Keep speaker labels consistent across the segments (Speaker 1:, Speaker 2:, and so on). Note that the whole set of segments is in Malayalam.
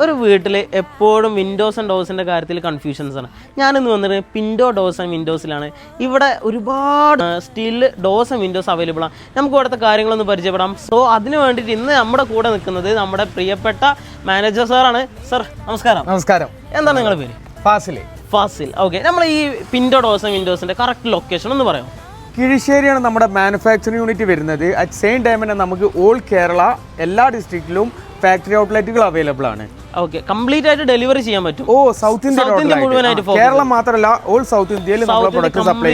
Speaker 1: ഒരു വീട്ടിൽ എപ്പോഴും വിൻഡോസ് ആൻഡ് ഡോസിൻ്റെ കാര്യത്തിൽ കൺഫ്യൂഷൻസ് ആണ്. ഞാനിന്ന് വന്നിട്ട് പിൻഡോ ഡോസ് ആൻഡ് വിൻഡോസിലാണ്. ഇവിടെ ഒരുപാട് steel dose and Windows available ആണ്. നമുക്ക് ഇവിടുത്തെ കാര്യങ്ങളൊന്ന് പരിചയപ്പെടാം. സോ അതിന് വേണ്ടിയിട്ട് ഇന്ന് നമ്മുടെ കൂടെ നിൽക്കുന്നത് നമ്മുടെ പ്രിയപ്പെട്ട മാനേജർ സാറാണ്. സർ നമസ്കാരം.
Speaker 2: നമസ്കാരം.
Speaker 1: എന്താണ് നിങ്ങളുടെ പേര്? ഫാസിൽ. ഓക്കെ, നമ്മൾ ഈ പിൻഡോ ഡോസ് ആൻഡ് വിൻഡോസിൻ്റെ കറക്റ്റ് ലൊക്കേഷൻ ഒന്ന് പറയാം.
Speaker 2: കിഴിശ്ശേരിയാണ് നമ്മുടെ മാനുഫാക്ചറിംഗ് യൂണിറ്റ് വരുന്നത്. അറ്റ് സെയിം ടൈം തന്നെ നമുക്ക് ഓൾ കേരള എല്ലാ ഡിസ്ട്രിക്റ്റിലും ഫാക്ടറി ഔട്ട്ലെറ്റുകൾ അവൈലബിൾ ആണ്.
Speaker 1: ഓക്കെ, കംപ്ലീറ്റ് ആയിട്ട് ഡെലിവറി ചെയ്യാൻ പറ്റും.
Speaker 2: സൗത്ത് ഇന്ത്യ മുഴുവനായിട്ട്, കേരളം മാത്രമല്ല ഓൾ സൗത്ത് ഇന്ത്യയിൽ നമ്മളെ പ്രൊഡക്റ്റ് സപ്ലൈ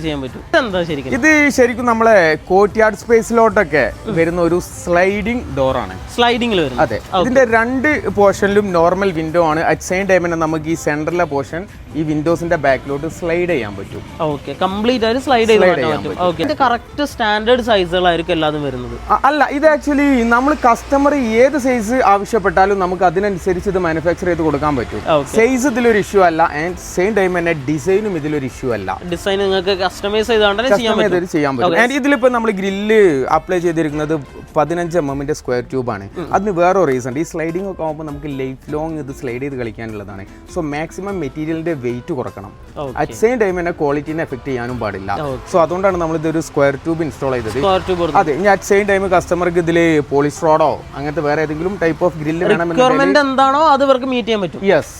Speaker 1: ചെയ്യാൻ പറ്റും. എന്താ ശരിക്കും
Speaker 2: ഇത് ശരിക്കും നമ്മളെ കോർട്ട്യാർഡ് സ്പേസിലോട്ടൊക്കെ വരുന്ന ഒരു സ്ലൈഡിംഗ് ഡോർ ആണ്.
Speaker 1: സ്ലൈഡിംഗിൽ വരും.
Speaker 2: അതെ, ഇതിന്റെ രണ്ട് പോർഷനിലും നോർമൽ വിൻഡോ ആണ്. അറ്റ് സെയിം ടൈം തന്നെ നമുക്ക് ഈ സെന്ററിലെ പോർഷൻ ഈ വിൻഡോസിന്റെ ബാക്കിലോട്ട് സ്ലൈഡ് ചെയ്യാൻ പറ്റും.
Speaker 1: ഓക്കെ, കംപ്ലീറ്റ് ആയിട്ട് സ്ലൈഡ് ചെയ്യാൻ പറ്റും. ഓക്കെ, ഇത് കറക്റ്റ് സ്റ്റാൻഡേർഡ് സൈസുകളായിരിക്കും എല്ലാതും വരുന്നത്.
Speaker 2: അല്ല, ഇത് ആക്ച്വലി നമ്മൾ കസ്റ്റമർ ഏത് സൈസ് ആവശ്യപ്പെട്ടാലും നമുക്ക് അതിനനുസരിച്ച് ഇത് മാനുഫാക്ചർ ചെയ്ത് കൊടുക്കാൻ പറ്റും. സൈസ് ഇതിലൊരു ഇഷ്യൂ അല്ല, ആൻഡ് സെയിം ടൈം തന്നെ ഡിസൈനും ഇതിലൊരു ഇഷ്യൂ അല്ല.
Speaker 1: ഡിസൈൻ നിങ്ങൾക്ക് കസ്റ്റമൈസ് ചെയ്യാൻ
Speaker 2: പറ്റും. ആൻഡ് ഇതിലിപ്പോ നമ്മൾ ഗ്രില്ല് അപ്ലൈ ചെയ്തിരിക്കുന്നത് 15 mm സ്ക്വയർ ട്യൂബ് ആണ്. അതിന് വേറെ റീസൺ, ഈ സ്ലൈഡിംഗ് ഒക്കെ ആകുമ്പോൾ നമുക്ക് ലൈഫ് ലോങ് ഇത് സ്ലൈഡ് ചെയ്ത് കളിക്കാനുള്ളതാണ്. സോ മാക്സിമം മെറ്റീരിയലിന്റെ വെയിറ്റ് കുറക്കണം. അറ്റ് സെയിം ടൈം തന്നെ ക്വാളിറ്റിനെ എഫക്ട് ചെയ്യാനും പാടില്ല. സോ അതുകൊണ്ടാണ് നമ്മൾ ഇതൊരു സ്ക്വയർ ട്യൂബ് ഇൻസ്റ്റാൾ ചെയ്തത്.
Speaker 1: അതെ,
Speaker 2: ഇനി അറ്റ് സെയിം ടൈം കസ്റ്റമർക്ക് ഇതില് പോളിസ്ട്രോഡോ അങ്ങനത്തെ വേറെ ഏതെങ്കിലും ടൈപ്പ് ഓഫ് ഗ്രില്ല്
Speaker 1: വേണമെന്നുണ്ടെങ്കിൽ എന്താണോ അത് ഇവർക്ക് മീറ്റ് ചെയ്യാൻ പറ്റും.
Speaker 2: യെസ്,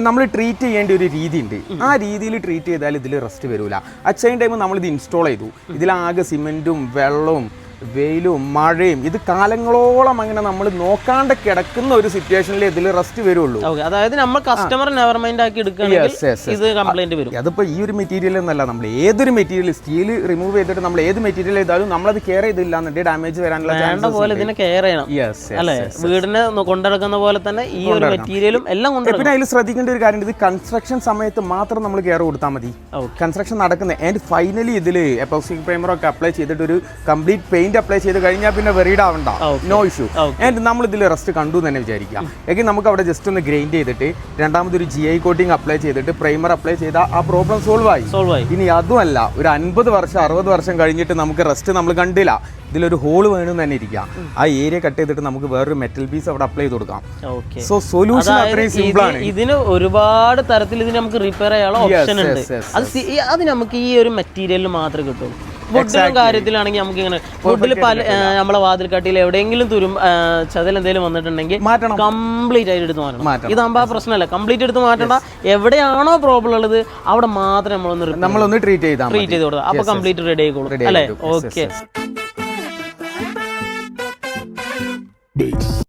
Speaker 2: നമ്മൾ ട്രീറ്റ് ചെയ്യേണ്ട ഒരു രീതി ഉണ്ട്. ആ രീതിയിൽ ട്രീറ്റ് ചെയ്താൽ ഇതിൽ റെസ്റ്റ് വരില്ല. അറ്റ് സെയിം ടൈം നമ്മൾ ഇത് ഇൻസ്റ്റാൾ ചെയ്തു. ഇതിലാകെ സിമെന്റും വെള്ളവും വെയിലും മഴയും ഇത് കാലങ്ങളോളം അങ്ങനെ നമ്മൾ നോക്കാണ്ട് കിടക്കുന്ന ഒരു സിറ്റുവേഷനിൽ ഇതിൽ റെസ്റ്റ് വരുള്ളൂ.
Speaker 1: അതായത് നമ്മൾ കസ്റ്റമർ നെവർ മൈൻഡ് ആക്കി എടുക്കുകയാണെങ്കിൽ ഇത് കംപ്ലൈന്റ് വരും.
Speaker 2: അതിപ്പോ ഈ ഒരു മെറ്റീരിയൽ എന്നല്ല, നമ്മൾ ഏതൊരു മെറ്റീരിയൽ സ്റ്റീൽ റിമൂവ് ചെയ്തിട്ട് നമ്മൾ ഏത് മെറ്റീരിയൽ ചെയ്താലും നമ്മളത് കെയർ ചെയ്തില്ല എന്നുണ്ടെങ്കിൽ ഡാമേജ് വരാനുള്ള
Speaker 1: വേണ്ട പോലെ ഇതിനെ കെയർ ചെയ്യണം. അല്ലെ, വീടിനെ കൊണ്ടിടക്കുന്ന പോലെ തന്നെ ഈ ഒരു മെറ്റീരിയലും എല്ലാം കൊണ്ട്.
Speaker 2: പിന്നെ അതിൽ ശ്രദ്ധിക്കേണ്ട ഒരു കാര്യം, ഇത് കൺസ്ട്രക്ഷൻ സമയത്ത് മാത്രം നമ്മൾ കെയർ കൊടുത്താൽ മതി. കൺസ്ട്രക്ഷൻ നടക്കുന്നത് ആൻഡ് ഫൈനലി ഇതിൽ എപ്പോക്സി പ്രൈമർ ഒക്കെ അപ്ലൈ ചെയ്തിട്ട് ഒരു കംപ്ലീറ്റ് പെയിന്റ് അപ്ലൈ ചെയ്ത് കഴിഞ്ഞാൽ പിന്നെ വെറീഡ് ആവണ്ട, നോ ഇഷ്യൂ. ആൻഡ് നമ്മൾ ഇതിൽ റെസ്റ്റ് കണ്ടു തന്നെ വിചാരിക്കാം. എങ്കിൽ നമുക്ക് അവിടെ ജസ്റ്റ് ഒന്ന് ഗ്രൈൻഡ് ചെയ്തിട്ട് രണ്ടാമതൊരു GI കോട്ടിംഗ് അപ്ലൈ ചെയ്തിട്ട് പ്രൈമർ അപ്ലൈ ചെയ്താൽ ആ പ്രോബ്ലം സോൾവ് ആയി. ഇനി അതുമല്ല, ഒരു 50 വർഷം 60 വർഷം കഴിഞ്ഞിട്ട് നമുക്ക് റെസ്റ്റ് നമ്മൾ കണ്ടില്ല, ഇതിലൊരു ഹോൾ വേണമെന്ന് തന്നെ ഇരിക്കാം. ആ ഏരിയ കട്ട് ചെയ്തിട്ട് നമുക്ക് വേറൊരു മെറ്റൽ പീസ് അവിടെ അപ്ലൈ ചെയ്ത് കൊടുക്കാം. സോ സൊല്യൂഷൻ അത്രയും സിമ്പിൾ ആണ്.
Speaker 1: ഇതിന് ഒരുപാട് തരത്തിൽ ഇതിന് നമുക്ക് റിപ്പയർ ചെയ്യാനുള്ള ഓപ്ഷൻ ഉണ്ട്. അത് നമുക്ക് ഈ ഒരു മെറ്റീരിയലിൽ മാത്രമേ കിട്ടുള്ളൂ. വുഡിലും കാര്യത്തിലാണെങ്കിൽ നമുക്ക് ഇങ്ങനെ വുഡിൽ പല നമ്മളെ വാതിൽക്കട്ടിയിൽ എവിടെയെങ്കിലും ചതൽ എന്തെങ്കിലും വന്നിട്ടുണ്ടെങ്കിൽ കംപ്ലീറ്റ് ആയിട്ട് എടുത്ത് മാറ്റണം. ഇതാകുമ്പോൾ ആ പ്രശ്നമല്ല, കംപ്ലീറ്റ് എടുത്ത് മാറ്റണ്ട. എവിടെയാണോ പ്രോബ്ലം ഉള്ളത് അവിടെ മാത്രമേ നമ്മളൊന്ന്
Speaker 2: ട്രീറ്റ് ചെയ്ത്
Speaker 1: കൊടുക്കുക. അപ്പൊ കംപ്ലീറ്റ് റെഡി ആയിക്കോളും. അല്ലേ? ഓക്കെ.